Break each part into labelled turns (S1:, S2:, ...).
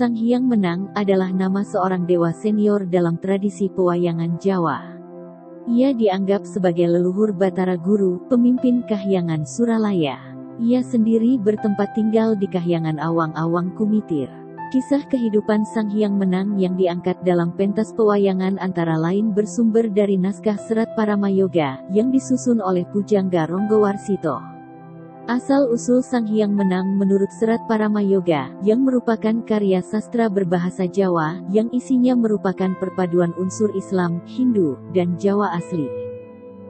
S1: Sang Hyang Menang adalah nama seorang dewa senior dalam tradisi pewayangan Jawa. Ia dianggap sebagai leluhur Batara Guru, pemimpin Kahyangan Suralaya. Ia sendiri bertempat tinggal di Kahyangan Awang-Awang Kumitir. Kisah kehidupan Sang Hyang Menang yang diangkat dalam pentas pewayangan antara lain bersumber dari naskah Serat Paramayoga, yang disusun oleh Pujangga Ronggowarsito. Asal-usul Sang Hyang Menang menurut Serat Paramayoga, yang merupakan karya sastra berbahasa Jawa, yang isinya merupakan perpaduan unsur Islam, Hindu, dan Jawa asli.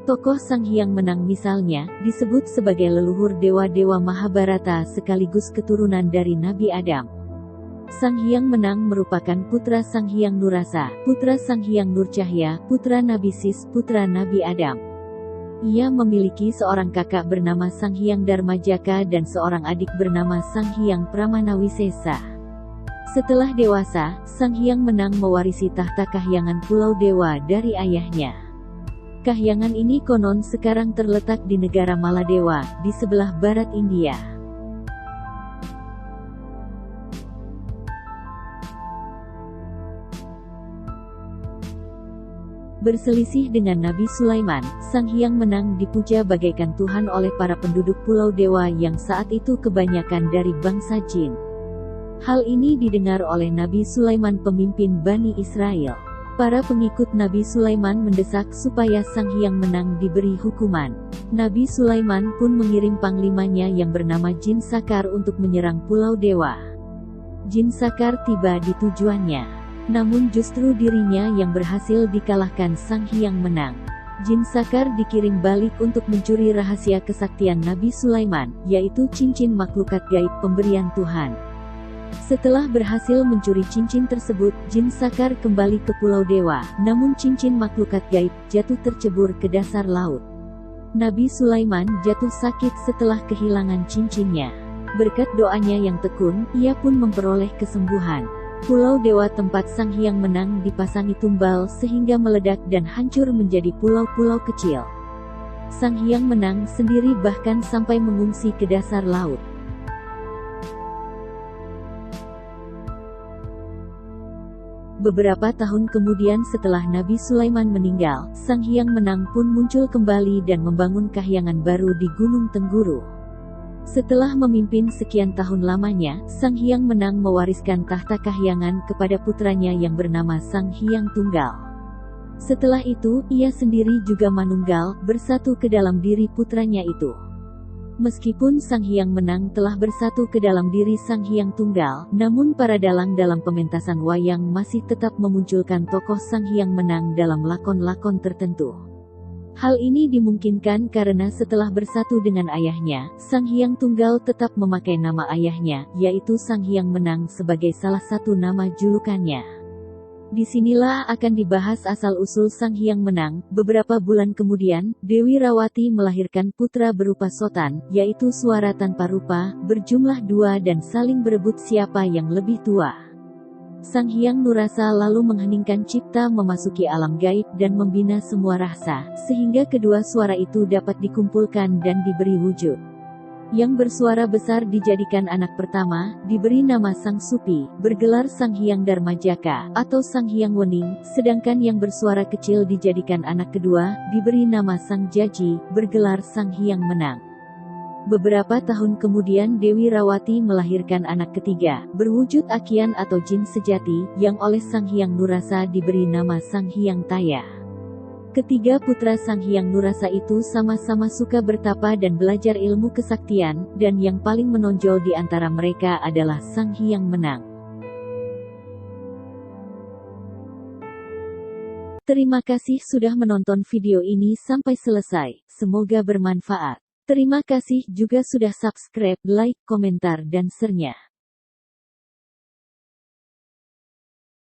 S1: Tokoh Sang Hyang Menang misalnya, disebut sebagai leluhur dewa-dewa Mahabharata sekaligus keturunan dari Nabi Adam. Sang Hyang Menang merupakan putra Sang Hyang Nurasa, putra Sang Hyang Nurcahya, putra Nabi Sis, putra Nabi Adam. Ia memiliki seorang kakak bernama Sang Hyang Darmajaka dan seorang adik bernama Sang Hyang Pramanawisesa. Setelah dewasa, Sang Hyang Menang mewarisi tahta Kahyangan Pulau Dewa dari ayahnya. Kahyangan ini konon sekarang terletak di negara Maladewa, di sebelah barat India. Berselisih dengan Nabi Sulaiman, Sang Hyang Menang dipuja bagaikan Tuhan oleh para penduduk Pulau Dewa yang saat itu kebanyakan dari bangsa jin. Hal ini didengar oleh Nabi Sulaiman pemimpin Bani Israel. Para pengikut Nabi Sulaiman mendesak supaya Sang Hyang Menang diberi hukuman. Nabi Sulaiman pun mengirim panglimanya yang bernama Jin Sakar untuk menyerang Pulau Dewa. Jin Sakar tiba di tujuannya. Namun justru dirinya yang berhasil dikalahkan Sang Hyang Menang. Jin Sakar dikirim balik untuk mencuri rahasia kesaktian Nabi Sulaiman, yaitu cincin makhlukat gaib pemberian Tuhan. Setelah berhasil mencuri cincin tersebut, Jin Sakar kembali ke Pulau Dewa, namun cincin makhlukat gaib jatuh tercebur ke dasar laut. Nabi Sulaiman jatuh sakit setelah kehilangan cincinnya. Berkat doanya yang tekun, ia pun memperoleh kesembuhan. Pulau Dewa tempat Sang Hyang Menang dipasangi tumbal sehingga meledak dan hancur menjadi pulau-pulau kecil. Sang Hyang Menang sendiri bahkan sampai mengungsi ke dasar laut. Beberapa tahun kemudian setelah Nabi Sulaiman meninggal, Sang Hyang Menang pun muncul kembali dan membangun kahyangan baru di Gunung Tengguru. Setelah memimpin sekian tahun lamanya, Sang Hyang Menang mewariskan tahta kahyangan kepada putranya yang bernama Sang Hyang Tunggal. Setelah itu, ia sendiri juga manunggal, bersatu ke dalam diri putranya itu. Meskipun Sang Hyang Menang telah bersatu ke dalam diri Sang Hyang Tunggal, namun para dalang dalam pementasan wayang masih tetap memunculkan tokoh Sang Hyang Menang dalam lakon-lakon tertentu. Hal ini dimungkinkan karena setelah bersatu dengan ayahnya, Sang Hyang Tunggal tetap memakai nama ayahnya, yaitu Sang Hyang Menang sebagai salah satu nama julukannya. Disinilah akan dibahas asal-usul Sang Hyang Menang. Beberapa bulan kemudian, Dewi Rawati melahirkan putra berupa Sotan, yaitu suara tanpa rupa, berjumlah 2 dan saling berebut siapa yang lebih tua. Sang Hyang Nurasa lalu mengheningkan cipta memasuki alam gaib dan membina semua rasa, sehingga kedua suara itu dapat dikumpulkan dan diberi wujud. Yang bersuara besar dijadikan anak pertama, diberi nama Sang Supi, bergelar Sang Hyang Darmajaka, atau Sang Hyang Wening, sedangkan yang bersuara kecil dijadikan anak kedua, diberi nama Sang Jaji, bergelar Sang Hyang Menang. Beberapa tahun kemudian Dewi Rawati melahirkan anak ketiga, berwujud Akian atau jin sejati, yang oleh Sang Hyang Nurasa diberi nama Sang Hyang Taya. Ketiga putra Sang Hyang Nurasa itu sama-sama suka bertapa dan belajar ilmu kesaktian, dan yang paling menonjol di antara mereka adalah Sang Hyang Menang. Terima kasih sudah menonton video ini sampai selesai, semoga bermanfaat. Terima kasih juga sudah subscribe, like, komentar dan share-nya.